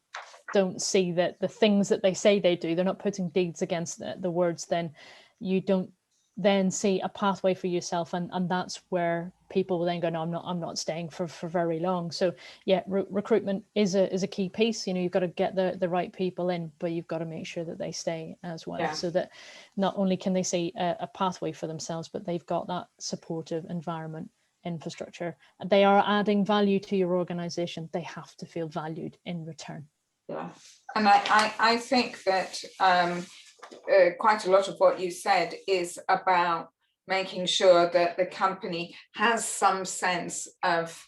don't see that the things that they say they do, they're not putting deeds against the words, then you don't then see a pathway for yourself, and that's where people will then go, no, I'm not staying for very long. So yeah, recruitment is a key piece. You know, you've got to get the right people in, but you've got to make sure that they stay as well. Yeah. So that not only can they see a pathway for themselves, but they've got that supportive environment, infrastructure. They are adding value to your organization. They have to feel valued in return. Yeah, and I think that quite a lot of what you said is about making sure that the company has some sense of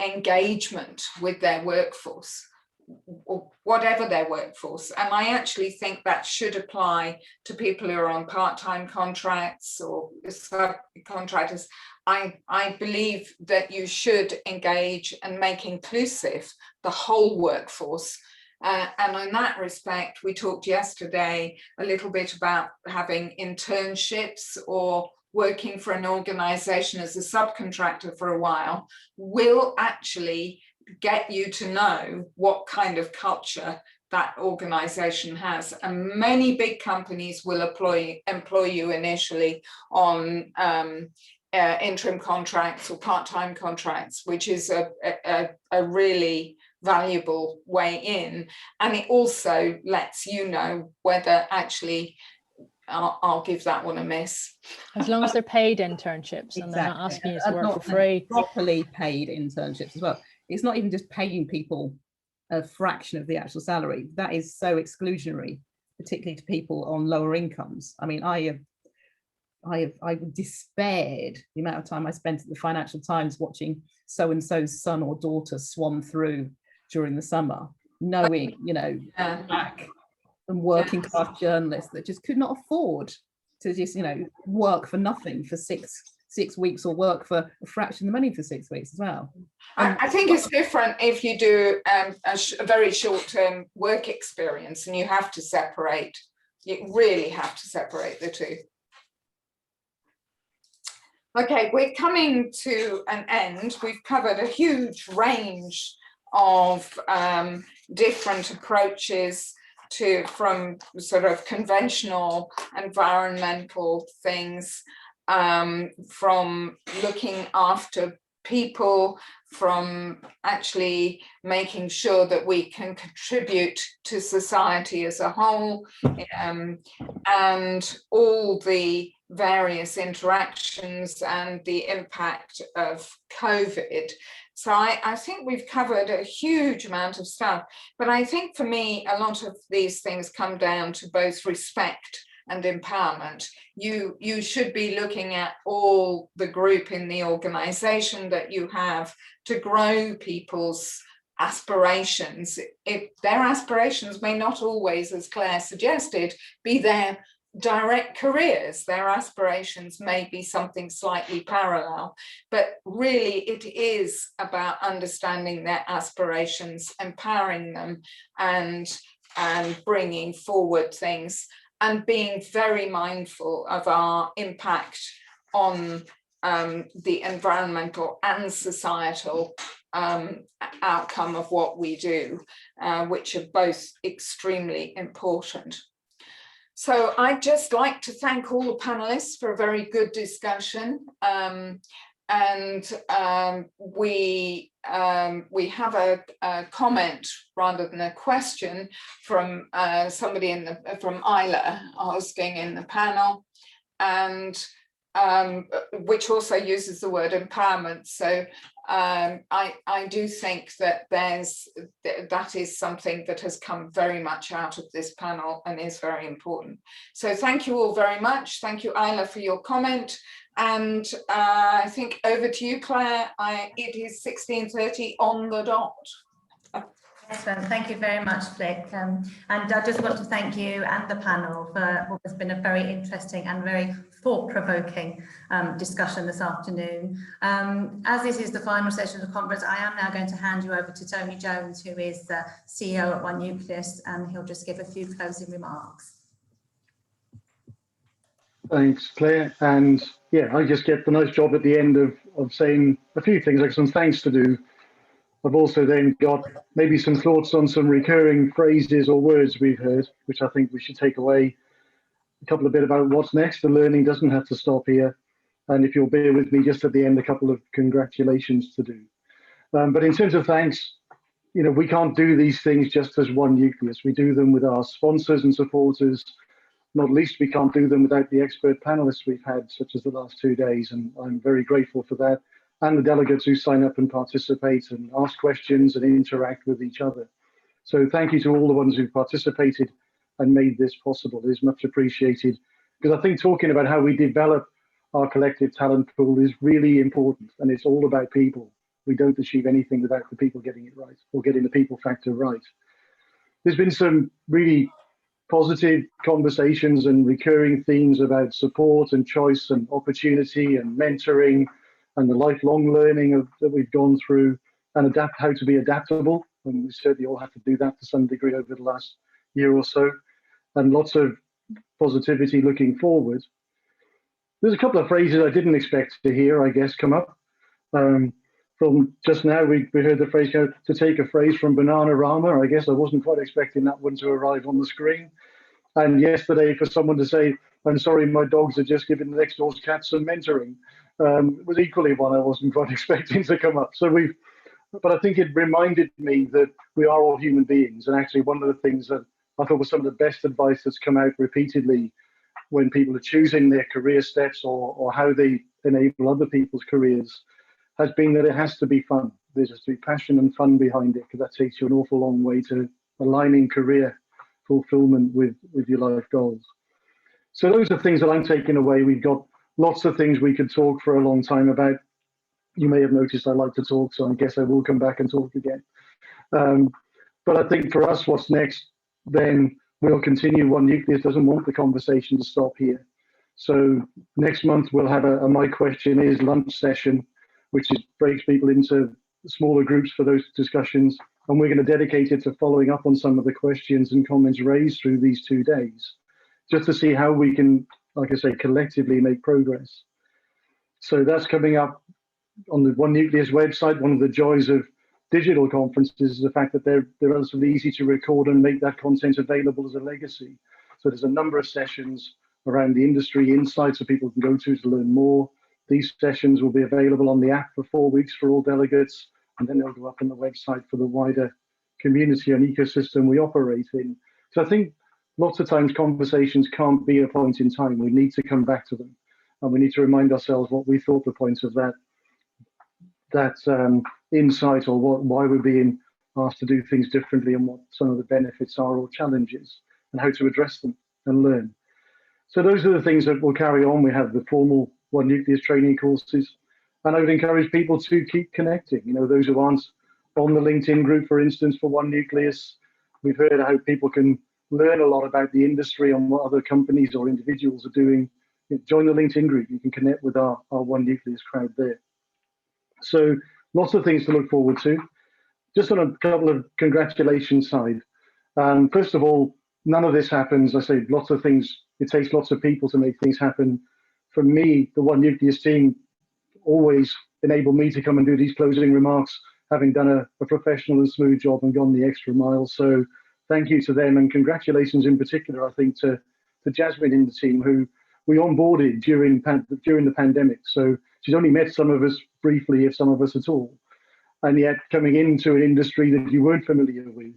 engagement with their workforce, or whatever their workforce. And I actually think that should apply to people who are on part-time contracts or subcontractors. I believe that you should engage and make inclusive the whole workforce. And in that respect, we talked yesterday a little bit about having internships or working for an organization as a subcontractor for a while will actually get you to know what kind of culture that organization has. And many big companies will employ you initially on interim contracts or part-time contracts, which is a really valuable way in. And it also lets you know whether actually I'll give that one a miss. As long as they're paid internships. Exactly. And they're not asking you to work for free. Properly paid internships as well. It's not even just paying people a fraction of the actual salary. That is so exclusionary, particularly to people on lower incomes. I mean, I despaired the amount of time I spent at the Financial Times watching so-and-so's son or daughter swan through during the summer, knowing, you know, black and working class journalists that just could not afford to just, you know, work for nothing for six weeks, or work for a fraction of the money for 6 weeks as well. I think it's different if you do a very short-term work experience, and you have to separate. You really have to separate the two. Okay, we're coming to an end. We've covered a huge range of different approaches from sort of conventional environmental things, from looking after people, from actually making sure that we can contribute to society as a whole, and all the various interactions and the impact of COVID. So I think we've covered a huge amount of stuff, but I think for me, a lot of these things come down to both respect and empowerment. You should be looking at all the group in the organization that you have to grow people's aspirations. If their aspirations may not always, as Claire suggested, be their direct careers. Their aspirations may be something slightly parallel, but really it is about understanding their aspirations, empowering them, and bringing forward things, and being very mindful of our impact on the environmental and societal outcome of what we do, which are both extremely important. So I'd just like to thank all the panelists for a very good discussion. We have a comment rather than a question from somebody from Isla asking in the panel, and which also uses the word empowerment. So I do think that that is something that has come very much out of this panel and is very important. So thank you all very much. Thank you, Isla, for your comment. And I think over to you, Claire. It is 16:30 on the dot. Excellent. Thank you very much, Flick. And I just want to thank you and the panel for what has been a very interesting and very thought-provoking discussion this afternoon. As this is the final session of the conference, I am now going to hand you over to Tony Jones, who is the CEO at One Nucleus, and he'll just give a few closing remarks. Thanks, Claire. And yeah, I just get the nice job at the end of saying a few things, like some thanks to do. I've also then got maybe some thoughts on some recurring phrases or words we've heard, which I think we should take away. A couple of bit about what's next. The learning doesn't have to stop here. And if you'll bear with me just at the end, a couple of congratulations to do. But in terms of thanks, you know, we can't do these things just as One Nucleus. We do them with our sponsors and supporters. Not least, we can't do them without the expert panelists we've had, such as the last 2 days. And I'm very grateful for that. And the delegates who sign up and participate and ask questions and interact with each other. So thank you to all the ones who participated and made this possible. It is much appreciated, because I think talking about how we develop our collective talent pool is really important, and it's all about people. We don't achieve anything without the people getting it right, or getting the people factor right. There's been some really positive conversations and recurring themes about support and choice and opportunity and mentoring and the lifelong learning that we've gone through, and how to be adaptable. And we certainly all have to do that to some degree over the last year or so, and lots of positivity looking forward. There's a couple of phrases I didn't expect to hear, I guess, come up. From just now, we heard the phrase, to take a phrase from Bananarama. I guess I wasn't quite expecting that one to arrive on the screen. And yesterday, for someone to say, I'm sorry, my dogs are just giving the next door's cat some mentoring, was equally one I wasn't quite expecting to come up. But I think it reminded me that we are all human beings. And actually, one of the things that I thought was some of the best advice that's come out repeatedly when people are choosing their career steps or how they enable other people's careers has been that it has to be fun. There's just to be passion and fun behind it, because that takes you an awful long way to aligning career fulfillment with your life goals. So those are things that I'm taking away. We've got lots of things we could talk for a long time about. You may have noticed I like to talk, so I guess I will come back and talk again. But I think for us, what's next, then we'll continue. One Nucleus doesn't want the conversation to stop here. So next month, we'll have a My Question Is lunch session, which breaks people into smaller groups for those discussions. And we're going to dedicate it to following up on some of the questions and comments raised through these 2 days, just to see how we can, like I say, collectively make progress. So that's coming up on the One Nucleus website. One of the joys of digital conferences is the fact that they're relatively easy to record and make that content available as a legacy. So there's a number of sessions around the industry insights that people can go to learn more. These sessions will be available on the app for 4 weeks for all delegates, and then they'll go up on the website for the wider community and ecosystem we operate in. So I think lots of times conversations can't be a point in time. We need to come back to them, and we need to remind ourselves what we thought the point of that insight, or why we're being asked to do things differently, and what some of the benefits are or challenges, and how to address them and learn. So those are the things that will carry on. We have the formal One Nucleus training courses, and I would encourage people to keep connecting. You know, those who aren't on the LinkedIn group, for instance, for One Nucleus, we've heard how people can learn a lot about the industry and what other companies or individuals are doing, join the LinkedIn group. You can connect with our One Nucleus crowd there. So lots of things to look forward to. Just on a couple of congratulations side. First of all, none of this happens. I say lots of things. It takes lots of people to make things happen. For me, the One Nucleus team always enable me to come and do these closing remarks, having done a professional and smooth job and gone the extra mile. So thank you to them, and congratulations in particular, I think, to Jasmine in the team, who we onboarded during the pandemic. So she's only met some of us briefly, if some of us at all. And yet coming into an industry that you weren't familiar with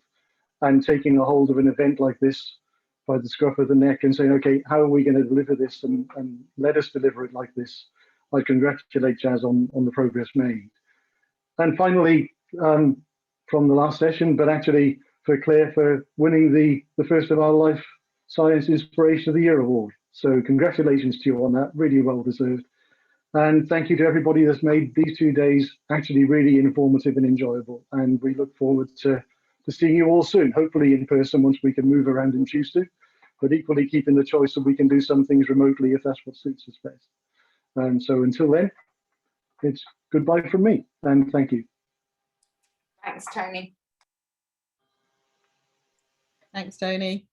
and taking a hold of an event like this by the scruff of the neck and saying, okay, how are we going to deliver this, and let us deliver it like this. I congratulate Jazz on the progress made. And finally, from the last session, but actually for Claire for winning the first of our Life Science Inspiration of the Year award. So congratulations to you on that, really well deserved. And thank you to everybody that's made these 2 days actually really informative and enjoyable. And we look forward to seeing you all soon, hopefully in person once we can move around and choose to, but equally keeping the choice that we can do some things remotely if that's what suits us best. And so until then, it's goodbye from me, and thank you. Thanks, Tony. Thanks, Tony.